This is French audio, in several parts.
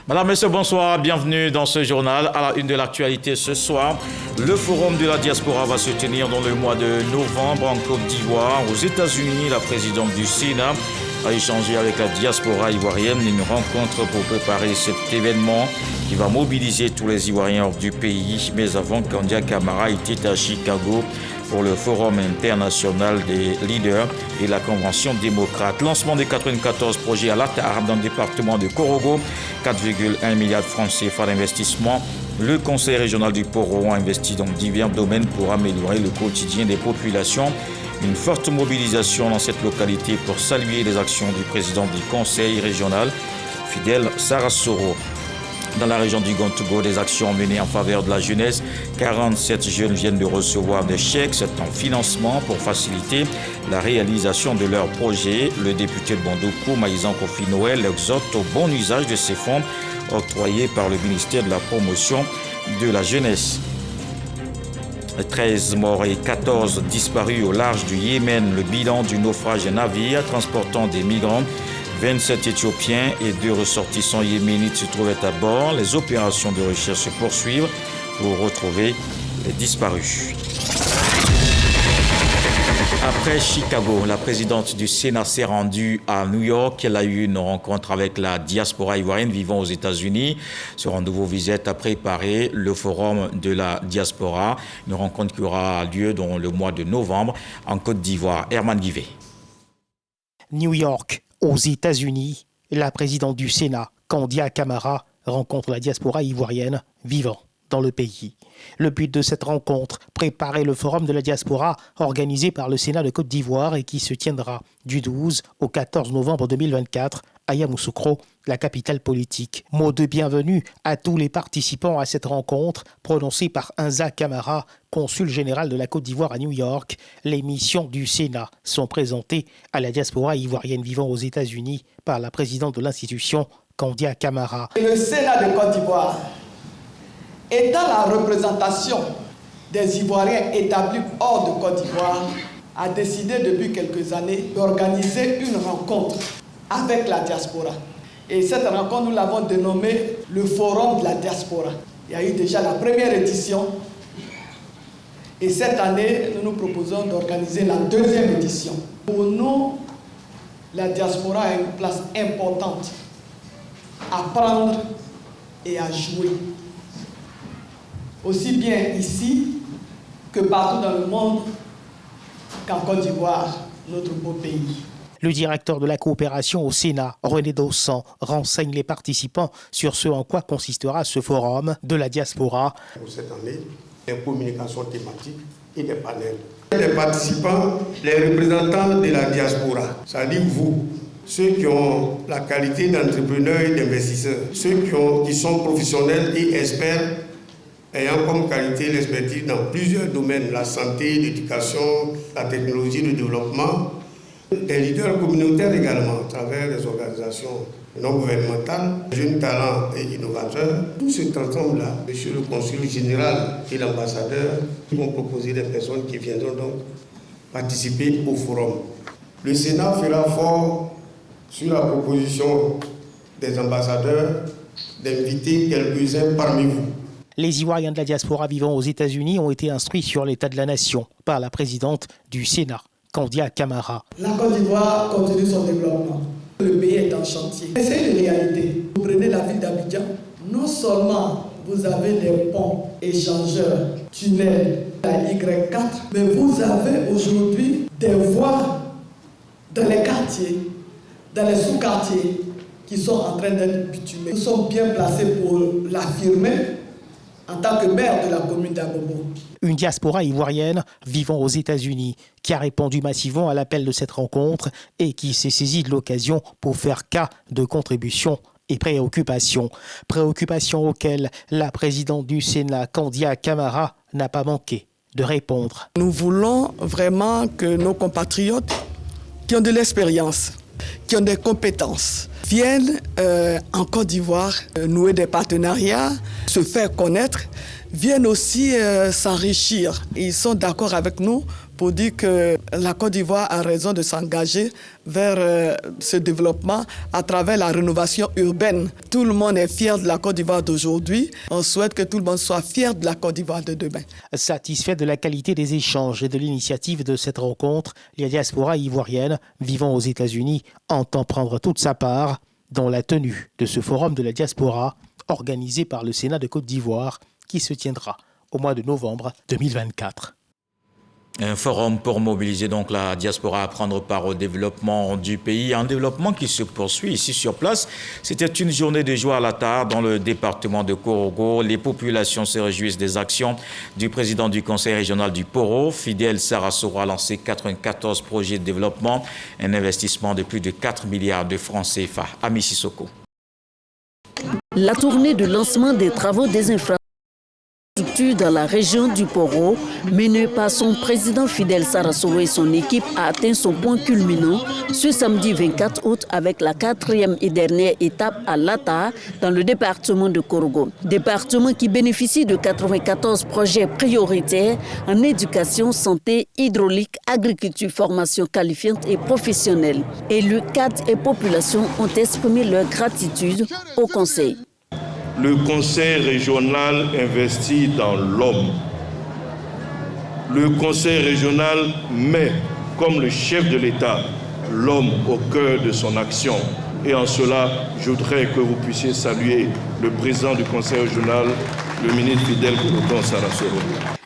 Madame, Monsieur, bonsoir, bienvenue dans ce journal. À la une de l'actualité ce soir, le forum de la diaspora va se tenir dans le mois de novembre en Côte d'Ivoire. Aux États-Unis, la présidente du Sénat a échangé avec la diaspora ivoirienne une rencontre pour préparer cet événement qui va mobiliser tous les Ivoiriens hors du pays. Mais avant, Kandia Camara était à Chicago pour le Forum international des leaders et la Convention démocrate. Lancement des 94 projets à l'Atar dans le département de Korogo, 4,1 milliards de francs CFA d'investissement. Le Conseil régional du Poro a investi dans divers domaines pour améliorer le quotidien des populations. Une forte mobilisation dans cette localité pour saluer les actions du président du Conseil régional, Fidel Sarasoro. Dans la région du Gontougo, des actions menées en faveur de la jeunesse. 47 jeunes viennent de recevoir des chèques en financement pour faciliter la réalisation de leurs projets. Le député de Bondoukou, Maïzan Kofi Noël, exhorte au bon usage de ces fonds octroyés par le ministère de la Promotion de la Jeunesse. 13 morts et 14 disparus au large du Yémen. Le bilan du naufrage d'un navire transportant des migrants. 27 Éthiopiens et 2 ressortissants yéménites se trouvaient à bord. Les opérations de recherche se poursuivent pour retrouver les disparus. Après Chicago, la présidente du Sénat s'est rendue à New York. Elle a eu une rencontre avec la diaspora ivoirienne vivant aux États-Unis. Ce rendez-vous visait à préparer le forum de la diaspora, une rencontre qui aura lieu dans le mois de novembre en Côte d'Ivoire. Herman Guivet. New York. Aux États-Unis, la présidente du Sénat, Kandia Camara, rencontre la diaspora ivoirienne vivant dans le pays. Le but de cette rencontre, préparer le forum de la diaspora organisé par le Sénat de Côte d'Ivoire et qui se tiendra du 12 au 14 novembre 2024 à Yamoussoukro, la capitale politique. Mot de bienvenue à tous les participants à cette rencontre prononcée par Inza Camara, consul général de la Côte d'Ivoire à New York. Les missions du Sénat sont présentées à la diaspora ivoirienne vivant aux États-Unis par la présidente de l'institution, Kandia Camara. Le Sénat de Côte d'Ivoire, étant la représentation des Ivoiriens établis hors de Côte d'Ivoire, a décidé depuis quelques années d'organiser une rencontre avec la diaspora. Et cette rencontre, nous l'avons dénommée le Forum de la diaspora. Il y a eu déjà la première édition. Et cette année, nous nous proposons d'organiser la deuxième édition. Pour nous, la diaspora a une place importante à prendre et à jouer. Aussi bien ici que partout dans le monde, qu'en Côte d'Ivoire, notre beau pays. Le directeur de la coopération au Sénat, René Dossan, renseigne les participants sur ce en quoi consistera ce forum de la diaspora. Pour cette année, des communications thématiques et des panels. Les participants, les représentants de la diaspora, c'est-à-dire vous, ceux qui ont la qualité d'entrepreneurs et d'investisseurs, ceux qui sont professionnels et experts, ayant comme qualité l'expertise dans plusieurs domaines, la santé, l'éducation, la technologie, le développement, des leaders communautaires également, à travers les organisations non gouvernementales, jeunes talents et innovateurs. Tout cet ensemble-là, monsieur le consul général et l'ambassadeur vont proposer des personnes qui viendront donc participer au forum. Le Sénat fera fort sur la proposition des ambassadeurs d'inviter quelques-uns parmi vous. Les Ivoiriens de la diaspora vivant aux États-Unis ont été instruits sur l'état de la nation par la présidente du Sénat, Kandia Camara. La Côte d'Ivoire continue son développement. Le pays est en chantier. Et c'est une réalité. Vous prenez la ville d'Abidjan, non seulement vous avez des ponts, échangeurs, tunnels, la Y4, mais vous avez aujourd'hui des voies dans les quartiers, dans les sous-quartiers qui sont en train d'être bitumés. Nous sommes bien placés pour l'affirmer en tant que maire de la commune d'Abobo. Une diaspora ivoirienne vivant aux États-Unis qui a répondu massivement à l'appel de cette rencontre et qui s'est saisie de l'occasion pour faire cas de contributions et préoccupations. Préoccupations auxquelles la présidente du Sénat, Kandia Camara, n'a pas manqué de répondre. Nous voulons vraiment que nos compatriotes qui ont de l'expérience, qui ont des compétences, viennent en Côte d'Ivoire nouer des partenariats, se faire connaître, viennent aussi s'enrichir. Ils sont d'accord avec nous pour dire que la Côte d'Ivoire a raison de s'engager vers ce développement à travers la rénovation urbaine. Tout le monde est fier de la Côte d'Ivoire d'aujourd'hui. On souhaite que tout le monde soit fier de la Côte d'Ivoire de demain. Satisfait de la qualité des échanges et de l'initiative de cette rencontre, la diaspora ivoirienne vivant aux États-Unis entend prendre toute sa part dans la tenue de ce forum de la diaspora organisé par le Sénat de Côte d'Ivoire qui se tiendra au mois de novembre 2024. Un forum pour mobiliser donc la diaspora à prendre part au développement du pays, un développement qui se poursuit ici sur place. C'était une journée de joie à la tare dans le département de Korogo. Les populations se réjouissent des actions du président du conseil régional du Poro. Fidel Sarasoro a lancé 94 projets de développement, un investissement de plus de 4 milliards de francs CFA. Ami Sissoko. La tournée de lancement des travaux des infrastructures dans la région du Poro, menée par son président Fidel Sarasoro et son équipe, a atteint son point culminant ce samedi 24 août avec la 4e et dernière étape à Lata, dans le département de Korogo. Département qui bénéficie de 94 projets prioritaires en éducation, santé, hydraulique, agriculture, formation qualifiante et professionnelle. Élus, cadres et populations ont exprimé leur gratitude au Conseil. Le Conseil régional investit dans l'homme. Le Conseil régional met, comme le chef de l'État, l'homme au cœur de son action. Et en cela, je voudrais que vous puissiez saluer le président du Conseil régional, le ministre Fidel Sarasoro.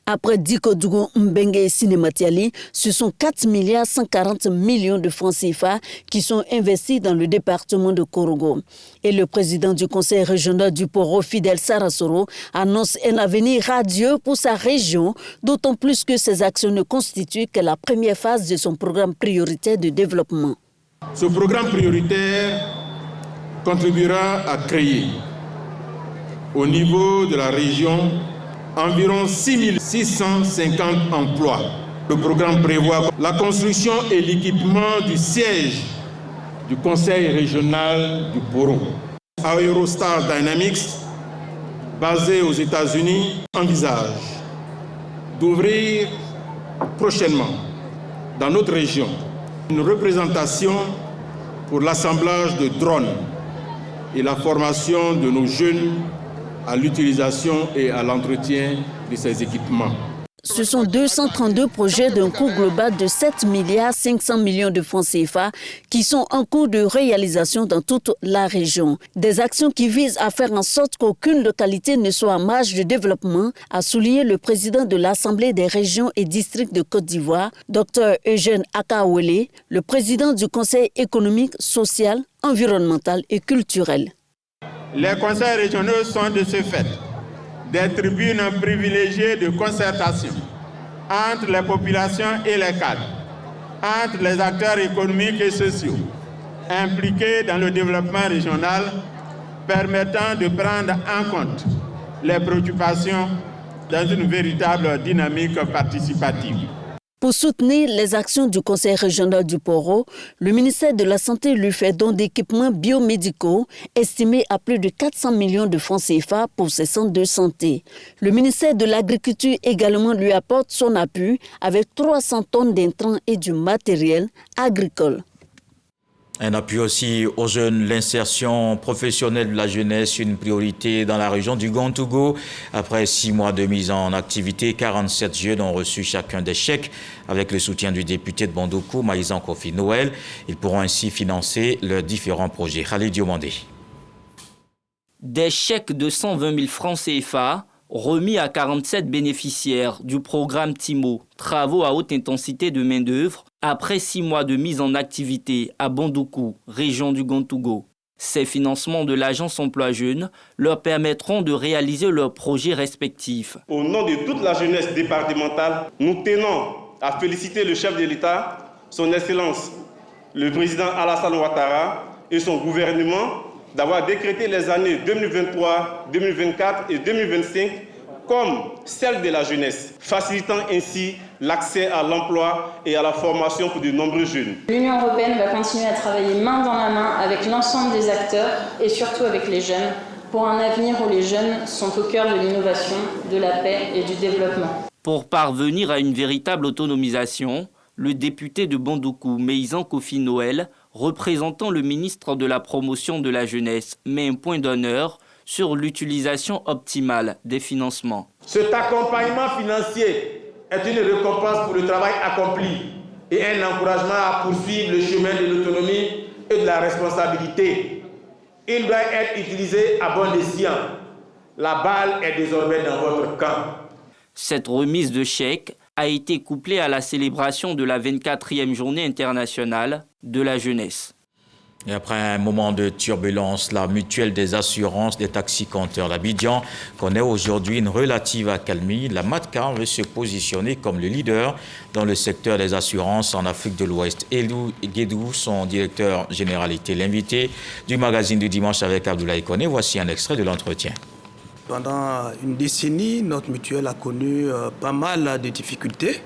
Après Diko Dougo Mbengue et Sinematiali, ce sont 4 milliards 140 millions de francs CFA qui sont investis dans le département de Korogo. Et le président du conseil régional du Poro, Fidel Sarasoro, annonce un avenir radieux pour sa région, d'autant plus que ces actions ne constituent que la première phase de son programme prioritaire de développement. Ce programme prioritaire contribuera à créer, au niveau de la région, environ 6650 emplois. Le programme prévoit la construction et l'équipement du siège du conseil régional du Poro. Aerostar Dynamics, basé aux États-Unis, envisage d'ouvrir prochainement dans notre région une représentation pour l'assemblage de drones et la formation de nos jeunes à l'utilisation et à l'entretien de ces équipements. Ce sont 232 projets d'un coût global de 7 milliards 500 millions de francs CFA qui sont en cours de réalisation dans toute la région. Des actions qui visent à faire en sorte qu'aucune localité ne soit en marge de développement, a souligné le président de l'Assemblée des régions et districts de Côte d'Ivoire, Dr Eugène Akawele, le président du Conseil économique, social, environnemental et culturel. Les conseils régionaux sont de ce fait des tribunes privilégiées de concertation entre les populations et les cadres, entre les acteurs économiques et sociaux impliqués dans le développement régional, permettant de prendre en compte les préoccupations dans une véritable dynamique participative. Pour soutenir les actions du Conseil régional du Poro, le ministère de la Santé lui fait don d'équipements biomédicaux estimés à plus de 400 millions de francs CFA pour ses centres de santé. Le ministère de l'Agriculture également lui apporte son appui avec 300 tonnes d'intrants et du matériel agricole. Un appui aussi aux jeunes, l'insertion professionnelle de la jeunesse, une priorité dans la région du Gontougo. Après 6 mois de mise en activité, 47 jeunes ont reçu chacun des chèques avec le soutien du député de Bandoukou, Maïsan Kofi Noël. Ils pourront ainsi financer leurs différents projets. Khalid Diomandé. Des chèques de 120 000 francs CFA remis à 47 bénéficiaires du programme TIMO, travaux à haute intensité de main-d'œuvre, après 6 mois de mise en activité à Bandoukou, région du Gontougo. Ces financements de l'Agence Emploi Jeunes leur permettront de réaliser leurs projets respectifs. Au nom de toute la jeunesse départementale, nous tenons à féliciter le chef de l'État, son Excellence, le président Alassane Ouattara et son gouvernement d'avoir décrété les années 2023, 2024 et 2025 comme celle de la jeunesse, facilitant ainsi l'accès à l'emploi et à la formation pour de nombreux jeunes. L'Union européenne va continuer à travailler main dans la main avec l'ensemble des acteurs et surtout avec les jeunes pour un avenir où les jeunes sont au cœur de l'innovation, de la paix et du développement. Pour parvenir à une véritable autonomisation, le député de Bandoukou, Meizan Kofi Noël, représentant le ministre de la Promotion de la Jeunesse, met un point d'honneur sur l'utilisation optimale des financements. Cet accompagnement financier est une récompense pour le travail accompli et un encouragement à poursuivre le chemin de l'autonomie et de la responsabilité. Il doit être utilisé à bon escient. La balle est désormais dans votre camp. Cette remise de chèques a été couplée à la célébration de la 24e journée internationale de la jeunesse. Et après un moment de turbulence, la mutuelle des assurances des taxi-compteurs d'Abidjan connaît aujourd'hui une relative accalmie. La MATCA veut se positionner comme le leader dans le secteur des assurances en Afrique de l'Ouest. Elou Guédou, son directeur général, était l'invité du magazine du dimanche avec Abdoulaye Koné. Voici un extrait de l'entretien. Pendant une décennie, notre mutuelle a connu pas mal de difficultés.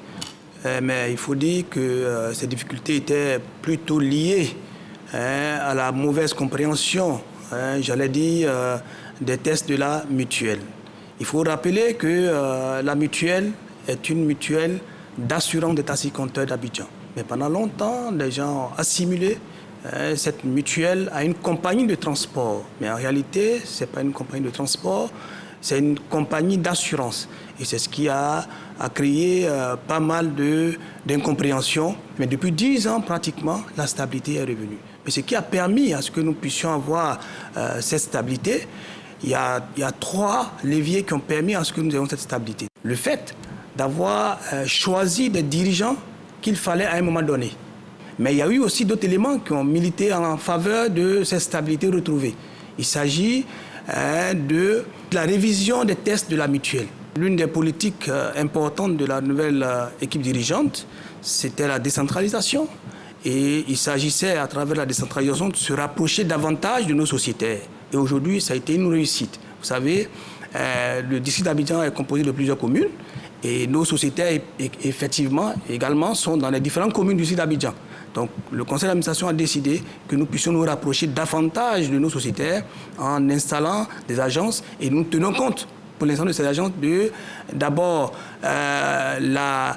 Mais il faut dire que ces difficultés étaient plutôt liées à la mauvaise compréhension, j'allais dire, des tests de la mutuelle. Il faut rappeler que la mutuelle est une mutuelle d'assurance des taxi-compteurs d'Abidjan. Mais pendant longtemps, les gens ont assimilé cette mutuelle à une compagnie de transport. Mais en réalité, ce n'est pas une compagnie de transport, c'est une compagnie d'assurance. Et c'est ce qui a créé pas mal d'incompréhension. Mais depuis 10 ans, pratiquement, la stabilité est revenue. Mais ce qui a permis à ce que nous puissions avoir cette stabilité, il y a 3 leviers qui ont permis à ce que nous ayons cette stabilité. Le fait d'avoir choisi des dirigeants qu'il fallait à un moment donné. Mais il y a eu aussi d'autres éléments qui ont milité en faveur de cette stabilité retrouvée. Il s'agit de la révision des tests de la mutuelle. L'une des politiques importantes de la nouvelle équipe dirigeante, c'était la décentralisation. Et il s'agissait, à travers la décentralisation, de se rapprocher davantage de nos sociétaires. Et aujourd'hui, ça a été une réussite. Vous savez, le district d'Abidjan est composé de plusieurs communes. Et nos sociétaires, effectivement, également, sont dans les différentes communes du district d'Abidjan. Donc, le conseil d'administration a décidé que nous puissions nous rapprocher davantage de nos sociétaires en installant des agences. Et nous tenons compte, pour l'instant, de ces agences, d'abord, la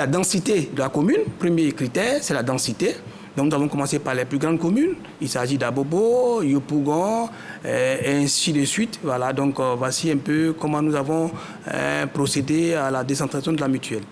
densité de la commune. Premier critère, c'est la densité. Donc, nous avons commencé par les plus grandes communes. Il s'agit d'Abobo, Yopougon, et ainsi de suite. Voilà, donc voici un peu comment nous avons procédé à la décentralisation de la mutuelle.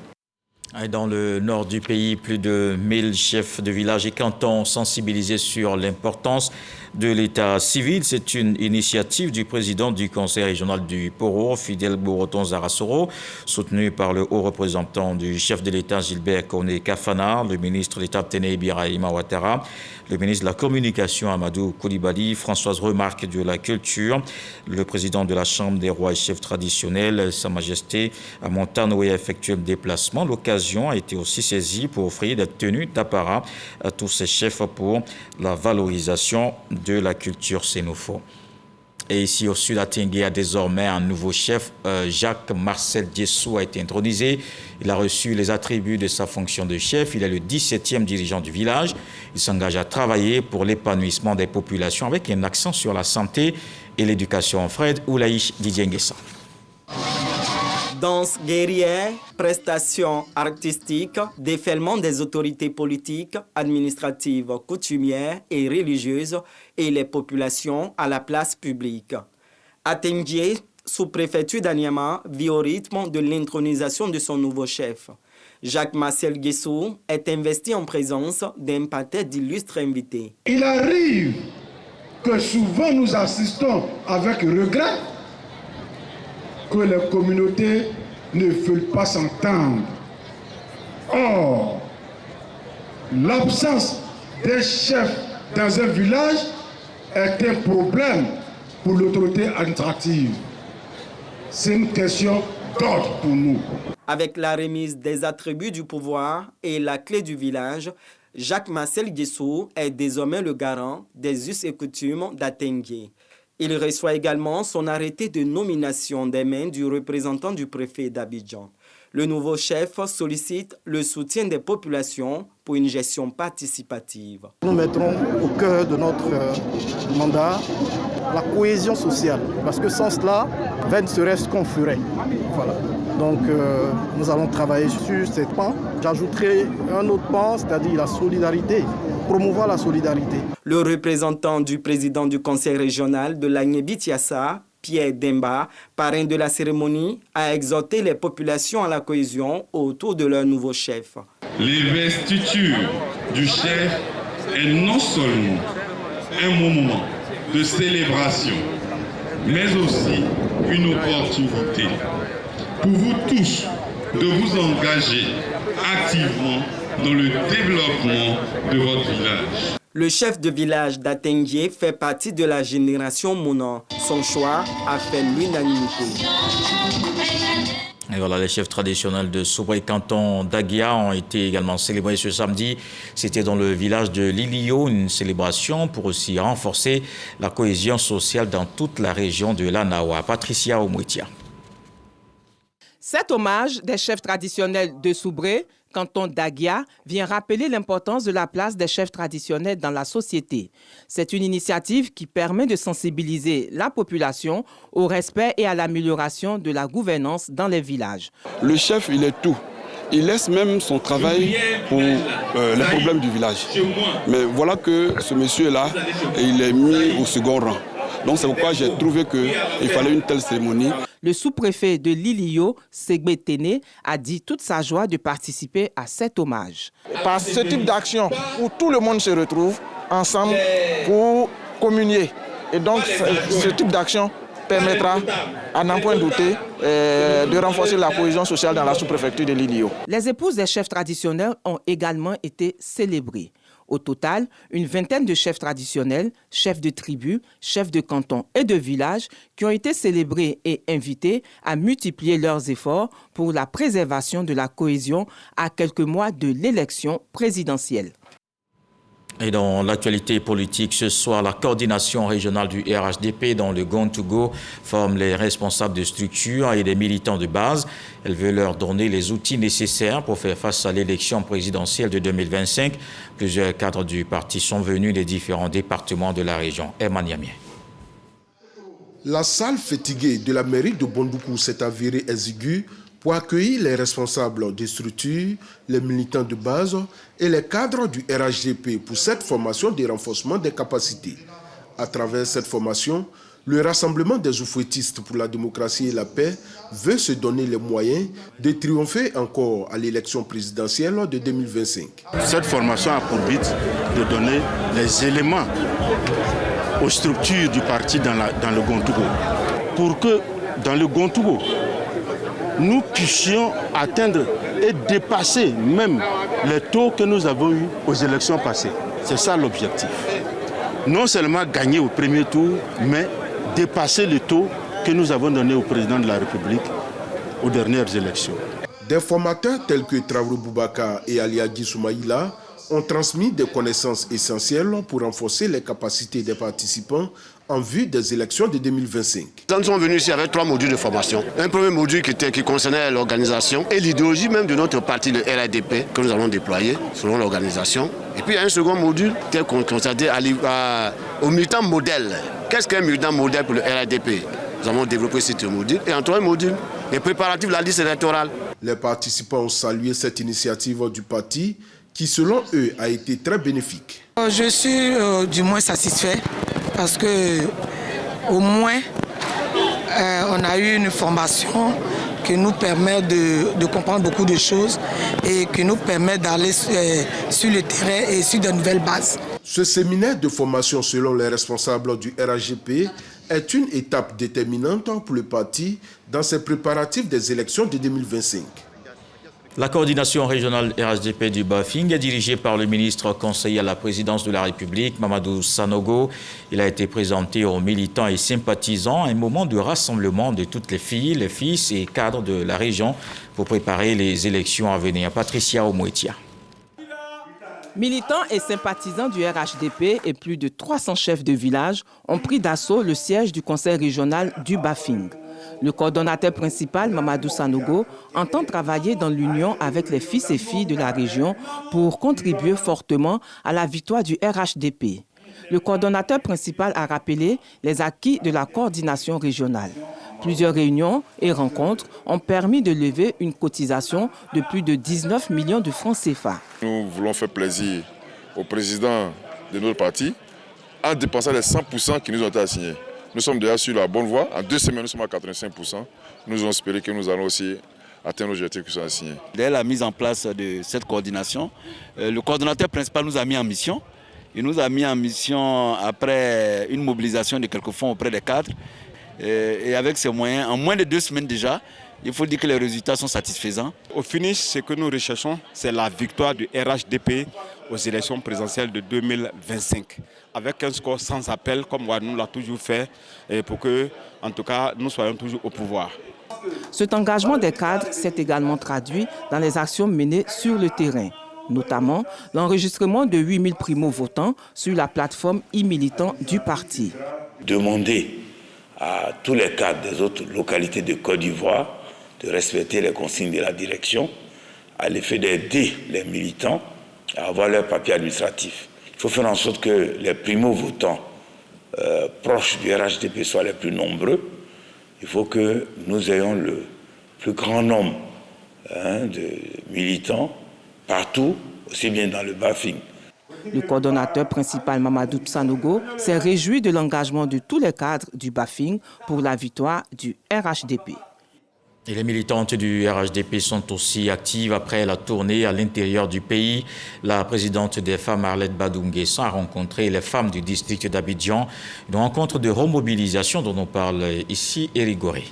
Dans le nord du pays, plus de 1000 chefs de village et cantons sensibilisés sur l'importance de l'état civil. C'est une initiative du président du conseil régional du Poro, Fidel Boroton Zarasoro, soutenu par le haut représentant du chef de l'État Gilbert Koné Kafana, le ministre d'État Téné Birahima Ouattara, le ministre de la Communication Amadou Koulibaly, Françoise Remarque de la Culture, le président de la Chambre des rois et chefs traditionnels, Sa Majesté Montanoé a effectué le déplacement. L'occasion a été aussi saisie pour offrir des tenues d'apparat à tous ces chefs pour la valorisation de la culture sénophone. Et ici au sud, à Tingué, désormais un nouveau chef, Jacques-Marcel Diessou, a été intronisé. Il a reçu les attributs de sa fonction de chef. Il est le 17e dirigeant du village. Il s'engage à travailler pour l'épanouissement des populations avec un accent sur la santé et l'éducation. Fred Oulaïch Didier Nguessa. Danse guerrière, prestations artistiques, déferlement des autorités politiques, administratives, coutumières et religieuses et les populations à la place publique. À Tendié, sous-préfecture d'Anyama, vit au rythme de l'intronisation de son nouveau chef. Jacques-Marcel Guessou est investi en présence d'un paquet d'illustres invités. Il arrive que souvent nous assistons avec regret que les communautés ne veulent pas s'entendre. Or, l'absence des chefs dans un village est un problème pour l'autorité administrative. C'est une question d'ordre pour nous. Avec la remise des attributs du pouvoir et la clé du village, Jacques-Marcel Guessou est désormais le garant des us et coutumes d'Atengué. Il reçoit également son arrêté de nomination des mains du représentant du préfet d'Abidjan. Le nouveau chef sollicite le soutien des populations pour une gestion participative. Nous mettrons au cœur de notre mandat la cohésion sociale. Parce que sans cela, rien ne serait ce qu'on ferait. Voilà. Donc nous allons travailler sur ces points. J'ajouterai un autre point, c'est-à-dire la solidarité, promouvoir la solidarité. Le représentant du président du conseil régional de l'Agnébitiassa, Pierre Demba, parrain de la cérémonie, a exhorté les populations à la cohésion autour de leur nouveau chef. L'investiture du chef est non seulement un moment de célébration, mais aussi une opportunité pour vous tous de vous engager activement dans le développement de votre village. Le chef de village d'Atenguié fait partie de la génération Mouna. Son choix a fait l'unanimité. Et voilà, les chefs traditionnels de Soubray canton d'Aguia ont été également célébrés ce samedi. C'était dans le village de Lilio, une célébration pour aussi renforcer la cohésion sociale dans toute la région de l'Anawa. Patricia Omouetia. Cet hommage des chefs traditionnels de Soubray, canton d'Aguia, vient rappeler l'importance de la place des chefs traditionnels dans la société. C'est une initiative qui permet de sensibiliser la population au respect et à l'amélioration de la gouvernance dans les villages. Le chef, il est tout. Il laisse même son travail pour les problèmes du village. Mais voilà que ce monsieur-là, il est mis au second rang. Donc c'est pourquoi j'ai trouvé qu'il fallait une telle cérémonie. Le sous-préfet de Lilio, Segbe Téné, a dit toute sa joie de participer à cet hommage. Par ce type d'action où tout le monde se retrouve ensemble pour communier. Et donc ce type d'action permettra, à n'en point douter, de renforcer la cohésion sociale dans la sous-préfecture de Lilio. Les épouses des chefs traditionnels ont également été célébrées. Au total, une vingtaine de chefs traditionnels, chefs de tribus, chefs de canton et de villages qui ont été célébrés et invités à multiplier leurs efforts pour la préservation de la cohésion à quelques mois de l'élection présidentielle. Et dans l'actualité politique, ce soir, la coordination régionale du RHDP dans le Gond-to-Go forme les responsables de structures et des militants de base. Elle veut leur donner les outils nécessaires pour faire face à l'élection présidentielle de 2025. Plusieurs cadres du parti sont venus des différents départements de la région. Emmanuel. La salle fatiguée de la mairie de Bondoukou s'est avérée exiguë pour accueillir les responsables des structures, les militants de base et les cadres du RHDP pour cette formation de renforcement des capacités. À travers cette formation, le Rassemblement des oufouettistes pour la démocratie et la paix veut se donner les moyens de triompher encore à l'élection présidentielle de 2025. Cette formation a pour but de donner les éléments aux structures du parti dans le Gond-to-Go pour que dans le Gond-to-Go, nous puissions atteindre et dépasser même les taux que nous avons eus aux élections passées. C'est ça l'objectif. Non seulement gagner au premier tour, mais dépasser les taux que nous avons donnés au président de la République aux dernières élections. Des formateurs tels que Traoré Boubacar et Aliagui Soumaïla ont transmis des connaissances essentielles pour renforcer les capacités des participants en vue des élections de 2025. Nous sommes venus ici avec 3 modules de formation. Un premier module qui concernait l'organisation et l'idéologie même de notre parti, le RHDP, que nous allons déployer selon l'organisation. Et puis il y a un second module qui est consacré au militant modèle. Qu'est-ce qu'un militant modèle pour le RHDP? Nous avons développé ce module. Et en troisième module, les préparatifs de la liste électorale. Les participants ont salué cette initiative du parti qui, selon eux, a été très bénéfique. Je suis du moins satisfait parce que au moins on a eu une formation qui nous permet de comprendre beaucoup de choses et qui nous permet d'aller sur le terrain et sur de nouvelles bases. Ce séminaire de formation, selon les responsables du RHGP, est une étape déterminante pour le parti dans ses préparatifs des élections de 2025. La coordination régionale RHDP du Bafing est dirigée par le ministre conseiller à la présidence de la République, Mamadou Sanogo. Il a été présenté aux militants et sympathisants à un moment de rassemblement de toutes les filles, les fils et cadres de la région pour préparer les élections à venir. Patricia Omouetia. Militants et sympathisants du RHDP et plus de 300 chefs de village ont pris d'assaut le siège du conseil régional du Bafing. Le coordonnateur principal, Mamadou Sanogo, entend travailler dans l'union avec les fils et filles de la région pour contribuer fortement à la victoire du RHDP. Le coordonnateur principal a rappelé les acquis de la coordination régionale. Plusieurs réunions et rencontres ont permis de lever une cotisation de plus de 19 millions de francs CFA. Nous voulons faire plaisir au président de notre parti en dépensant les 100% qui nous ont été assignés. Nous sommes déjà sur la bonne voie. En 2 semaines, nous sommes à 85%. Nous avons espéré que nous allons aussi atteindre nos objectifs qui sont assignés. Dès la mise en place de cette coordination, le coordonnateur principal nous a mis en mission. Il nous a mis en mission après une mobilisation de quelques fonds auprès des cadres. Et avec ces moyens, en moins de 2 semaines déjà, il faut dire que les résultats sont satisfaisants. Au finish, ce que nous recherchons, c'est la victoire du RHDP aux élections présidentielles de 2025. Avec un score sans appel, comme Ouaddanou l'a toujours fait, et pour que, en tout cas, nous soyons toujours au pouvoir. Cet engagement des cadres s'est également traduit dans les actions menées sur le terrain, notamment l'enregistrement de 8000 primo-votants sur la plateforme e-militant du parti. Demander à tous les cadres des autres localités de Côte d'Ivoire de respecter les consignes de la direction, à l'effet d'aider les militants à avoir leur papier administratif. Il faut faire en sorte que les primo-votants proches du RHDP soient les plus nombreux. Il faut que nous ayons le plus grand nombre de militants partout, aussi bien dans le Bafing. Le coordonnateur principal Mamadou Sanogo s'est réjoui de l'engagement de tous les cadres du Bafing pour la victoire du RHDP. Et les militantes du RHDP sont aussi actives après la tournée à l'intérieur du pays. La présidente des femmes, Arlette Badou-Nguessan, a rencontré les femmes du district d'Abidjan. Une rencontre de remobilisation dont on parle ici, Éric Goré.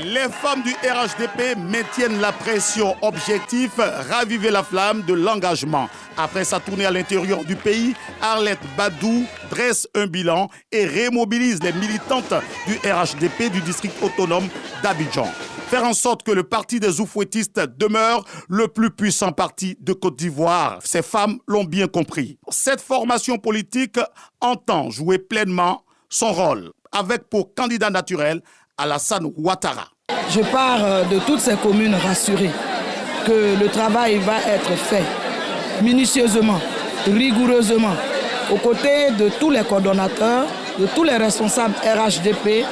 Les femmes du RHDP maintiennent la pression. Objectif, raviver la flamme de l'engagement. Après sa tournée à l'intérieur du pays, Arlette Badou dresse un bilan et remobilise les militantes du RHDP du district autonome d'Abidjan. Faire en sorte que le parti des oufouettistes demeure le plus puissant parti de Côte d'Ivoire. Ces femmes l'ont bien compris. Cette formation politique entend jouer pleinement son rôle avec pour candidat naturel Alassane Ouattara. Je pars de toutes ces communes rassurées que le travail va être fait minutieusement, rigoureusement, aux côtés de tous les coordonnateurs, de tous les responsables RHDP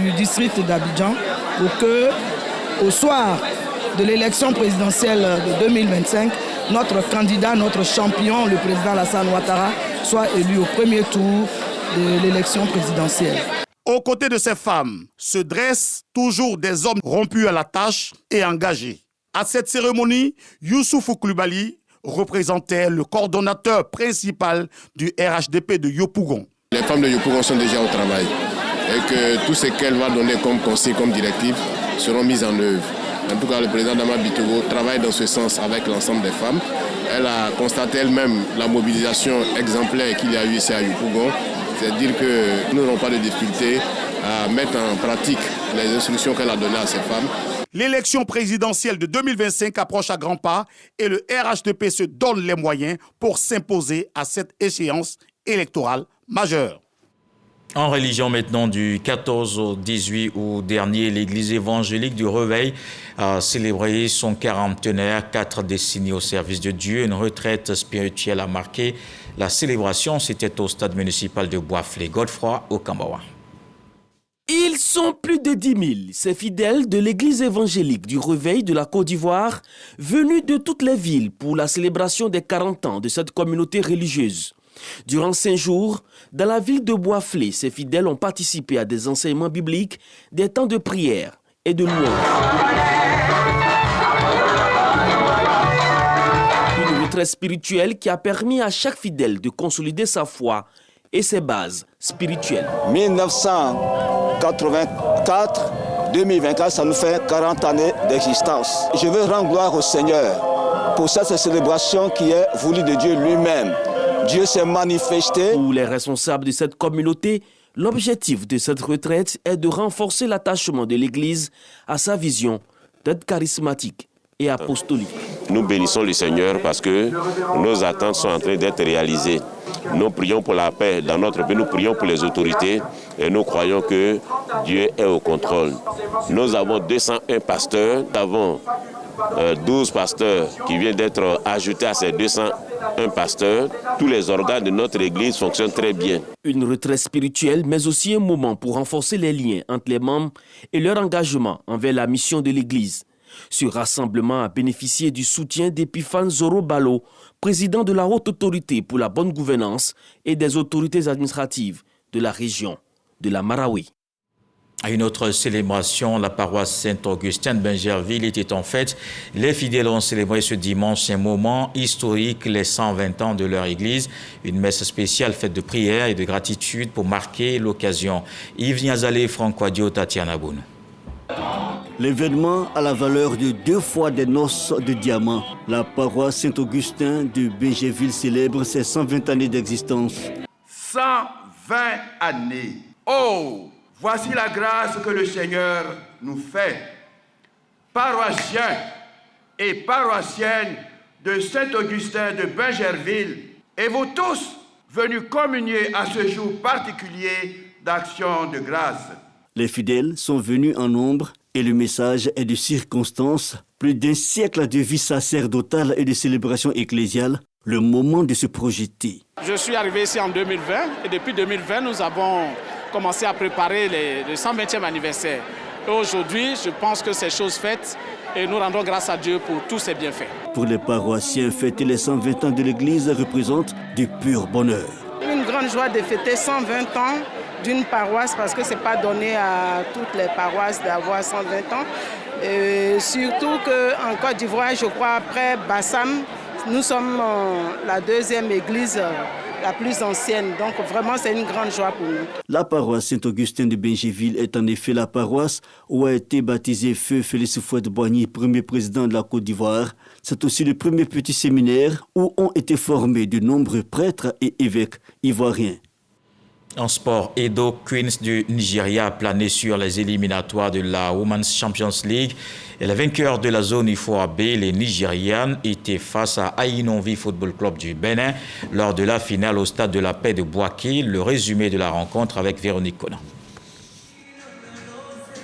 du district d'Abidjan, pour que, au soir de l'élection présidentielle de 2025, notre candidat, notre champion, le président Alassane Ouattara, soit élu au premier tour de l'élection présidentielle. Aux côtés de ces femmes se dressent toujours des hommes rompus à la tâche et engagés. À cette cérémonie, Youssoufou Koulibaly représentait le coordonnateur principal du RHDP de Yopougon. Les femmes de Yopougon sont déjà au travail et que tout ce qu'elle va donner comme conseil, comme directive, seront mises en œuvre. En tout cas, le président Dama Bitogo travaille dans ce sens avec l'ensemble des femmes. Elle a constaté elle-même la mobilisation exemplaire qu'il y a eu ici à Yopougon. C'est-à-dire que nous n'aurons pas de difficulté à mettre en pratique les instructions qu'elle a données à ces femmes. L'élection présidentielle de 2025 approche à grands pas et le RHDP se donne les moyens pour s'imposer à cette échéance électorale majeure. En religion maintenant, du 14 au 18 août dernier, l'église évangélique du Réveil a célébré son 40e, 4 décennies au service de Dieu. Une retraite spirituelle a marqué la célébration. C'était au stade municipal de Bois-Flé. Godefroy Okambawa. Ils sont plus de 10 000, ces fidèles de l'église évangélique du Réveil de la Côte d'Ivoire, venus de toutes les villes pour la célébration des 40 ans de cette communauté religieuse. Durant 5 jours, dans la ville de Bois-Flé, ces fidèles ont participé à des enseignements bibliques, des temps de prière et de louange. Une retraite spirituelle qui a permis à chaque fidèle de consolider sa foi et ses bases spirituelles. 1984-2024, ça nous fait 40 années d'existence. Je veux rendre gloire au Seigneur pour cette célébration qui est voulue de Dieu lui-même. Dieu s'est manifesté. Pour les responsables de cette communauté, l'objectif de cette retraite est de renforcer l'attachement de l'Église à sa vision d'être charismatique et apostolique. Nous bénissons le Seigneur parce que nos attentes sont en train d'être réalisées. Nous prions pour la paix dans notre pays, nous prions pour les autorités et nous croyons que Dieu est au contrôle. Nous avons 201 pasteurs, nous avons 12 pasteurs qui viennent d'être ajoutés à ces 201 un pasteur, tous les organes de notre Église fonctionnent très bien. Une retraite spirituelle, mais aussi un moment pour renforcer les liens entre les membres et leur engagement envers la mission de l'Église. Ce rassemblement a bénéficié du soutien d'Epiphane Zoro-Balo, président de la Haute Autorité pour la bonne gouvernance et des autorités administratives de la région de la Marawi. À une autre célébration, la paroisse Saint-Augustin de Bingerville était en fête. Les fidèles ont célébré ce dimanche un moment historique, les 120 ans de leur église. Une messe spéciale faite de prières et de gratitude pour marquer l'occasion. Yves Niazale, Franck Wadio, Tatiana Boune. L'événement a la valeur de 2 fois des noces de diamants. La paroisse Saint-Augustin de Bingerville célèbre ses 120 années d'existence. 120 années. Oh! Voici la grâce que le Seigneur nous fait. Paroissiens et paroissiennes de Saint-Augustin de Bingerville, et vous tous venus communier à ce jour particulier d'action de grâce. Les fidèles sont venus en nombre et le message est de circonstance. Plus d'un siècle de vie sacerdotale et de célébration ecclésiale, le moment de se projeter. Je suis arrivé ici en 2020 et depuis 2020, nous avons commencé à préparer le 120e anniversaire. Et aujourd'hui, je pense que c'est chose faite et nous rendons grâce à Dieu pour tous ses bienfaits. Pour les paroissiens, fêter les 120 ans de l'Église représente du pur bonheur. Une grande joie de fêter 120 ans d'une paroisse parce que ce n'est pas donné à toutes les paroisses d'avoir 120 ans. Et surtout qu'en Côte d'Ivoire, je crois, après Bassam, nous sommes la 2e église la plus ancienne. Donc vraiment, c'est une grande joie pour nous. La paroisse Saint-Augustin de Bingerville est en effet la paroisse où a été baptisé Feu Félix Houphouët-Boigny, premier président de la Côte d'Ivoire. C'est aussi le premier petit séminaire où ont été formés de nombreux prêtres et évêques ivoiriens. En sport, Edo Queens du Nigeria a plané sur les éliminatoires de la Women's Champions League. Et les vainqueurs de la zone IFOA B, les Nigérianes, étaient face à Ayinonvi Football Club du Bénin lors de la finale au stade de la Paix de Bouaké. Le résumé de la rencontre avec Véronique Conan.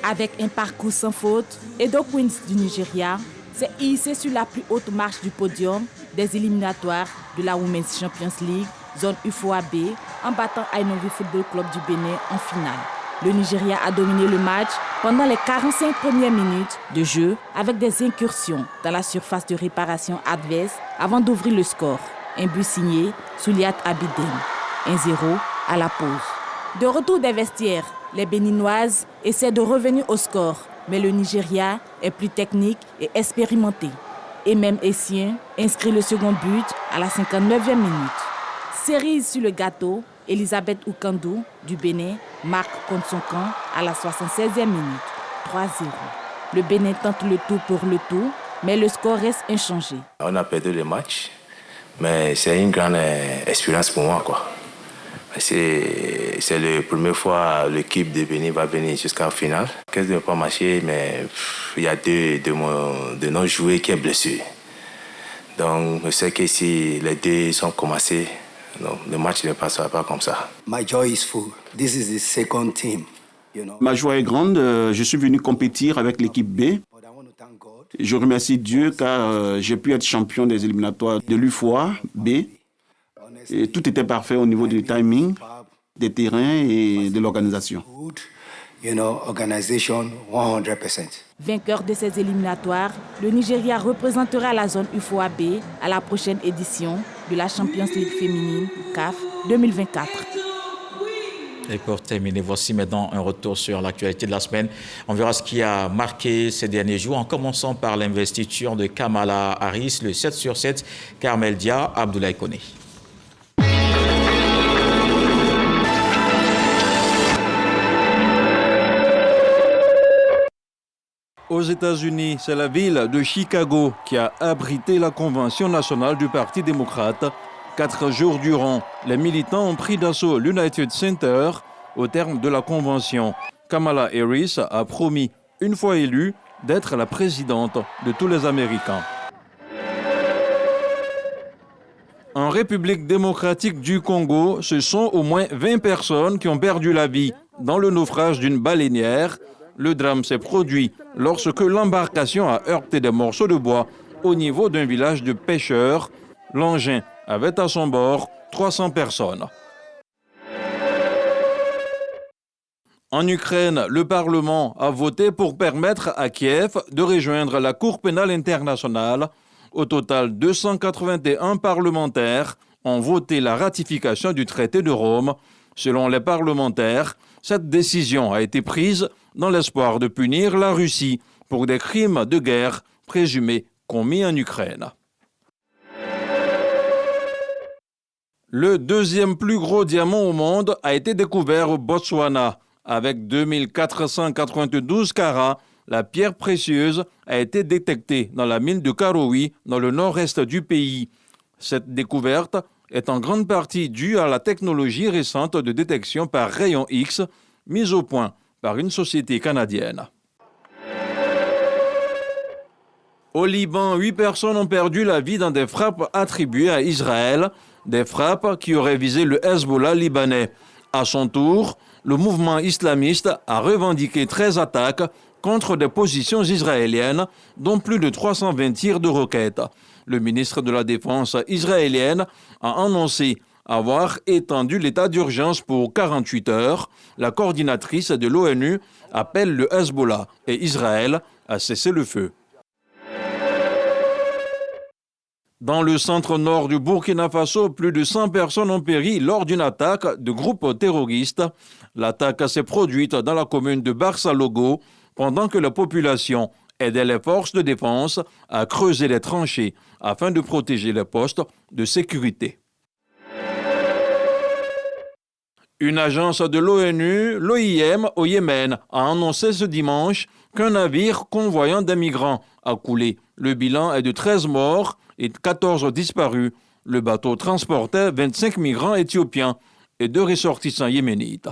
Avec un parcours sans faute, Edo Queens du Nigeria s'est hissé sur la plus haute marche du podium des éliminatoires de la Women's Champions League, zone UFOA B, en battant Ayinonvi Football Club du Bénin en finale. Le Nigeria a dominé le match pendant les 45 premières minutes de jeu avec des incursions dans la surface de réparation adverse avant d'ouvrir le score. Un but signé Souliat Abidem, 1-0 à la pause. De retour des vestiaires, les Béninoises essaient de revenir au score, mais le Nigeria est plus technique et expérimenté. Et même Essien inscrit le second but à la 59e minute. Cerise sur le gâteau, Elisabeth Oukandou du Bénin marque contre son camp à la 76e minute, 3-0. Le Bénin tente le tout pour le tout, mais le score reste inchangé. On a perdu le match, mais c'est une grande expérience pour moi, quoi. C'est la première fois que l'équipe de Bénin va venir jusqu'en finale. Qu'est-ce qui n'a pas marché, mais il y a deux de nos joueurs qui sont blessés. Donc je sais que si les deux sont commencés, non, le match ne passera pas comme ça. My joy is full. This is the second team. Ma joie est grande. Je suis venu compétir avec l'équipe B. Je remercie Dieu car j'ai pu être champion des éliminatoires de l'UFOA B. Et tout était parfait au niveau du timing, des terrains et de l'organisation. Organisation 100%. Vainqueur de ces éliminatoires, le Nigeria représentera la zone UFOA B à la prochaine édition de la Champions League féminine CAF 2024. Et pour terminer, voici maintenant un retour sur l'actualité de la semaine. On verra ce qui a marqué ces derniers jours, en commençant par l'investiture de Kamala Harris, le 7/7, Carmel Dia, Abdoulaye Koné. Aux États-Unis, c'est la ville de Chicago qui a abrité la convention nationale du Parti démocrate. 4 jours durant, les militants ont pris d'assaut l'United Center. Au terme de la convention, Kamala Harris a promis, une fois élue, d'être la présidente de tous les Américains. En République démocratique du Congo, ce sont au moins 20 personnes qui ont perdu la vie dans le naufrage d'une baleinière. Le drame s'est produit lorsque l'embarcation a heurté des morceaux de bois au niveau d'un village de pêcheurs. L'engin avait à son bord 300 personnes. En Ukraine, le Parlement a voté pour permettre à Kiev de rejoindre la Cour pénale internationale. Au total, 281 parlementaires ont voté la ratification du traité de Rome. Selon les parlementaires, cette décision a été prise dans l'espoir de punir la Russie pour des crimes de guerre présumés commis en Ukraine. Le deuxième plus gros diamant au monde a été découvert au Botswana. Avec 2492 carats, la pierre précieuse a été détectée dans la mine de Karowe, dans le nord-est du pays. Cette découverte est en grande partie due à la technologie récente de détection par rayon X, mise au point par une société canadienne. Au Liban, 8 personnes ont perdu la vie dans des frappes attribuées à Israël, des frappes qui auraient visé le Hezbollah libanais. À son tour, le mouvement islamiste a revendiqué 13 attaques contre des positions israéliennes, dont plus de 320 tirs de roquettes. Le ministre de la Défense israélienne a annoncé avoir étendu l'état d'urgence pour 48 heures. La coordinatrice de l'ONU appelle le Hezbollah et Israël à cesser le feu. Dans le centre-nord du Burkina Faso, plus de 100 personnes ont péri lors d'une attaque de groupes terroristes. L'attaque s'est produite dans la commune de Barça-Logo pendant que la population aidait les forces de défense à creuser les tranchées afin de protéger les postes de sécurité. Une agence de l'ONU, l'OIM, au Yémen, a annoncé ce dimanche qu'un navire convoyant des migrants a coulé. Le bilan est de 13 morts et 14 disparus. Le bateau transportait 25 migrants éthiopiens et 2 ressortissants yéménites.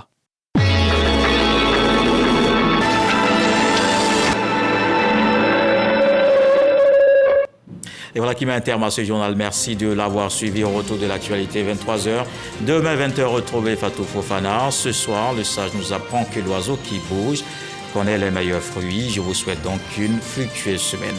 Et voilà qui met un terme à ce journal. Merci de l'avoir suivi. Au retour de l'actualité, 23h. Demain, 20h, retrouvez Fatou Fofana. Ce soir, le sage nous apprend que l'oiseau qui bouge connaît les meilleurs fruits. Je vous souhaite donc une fructueuse semaine.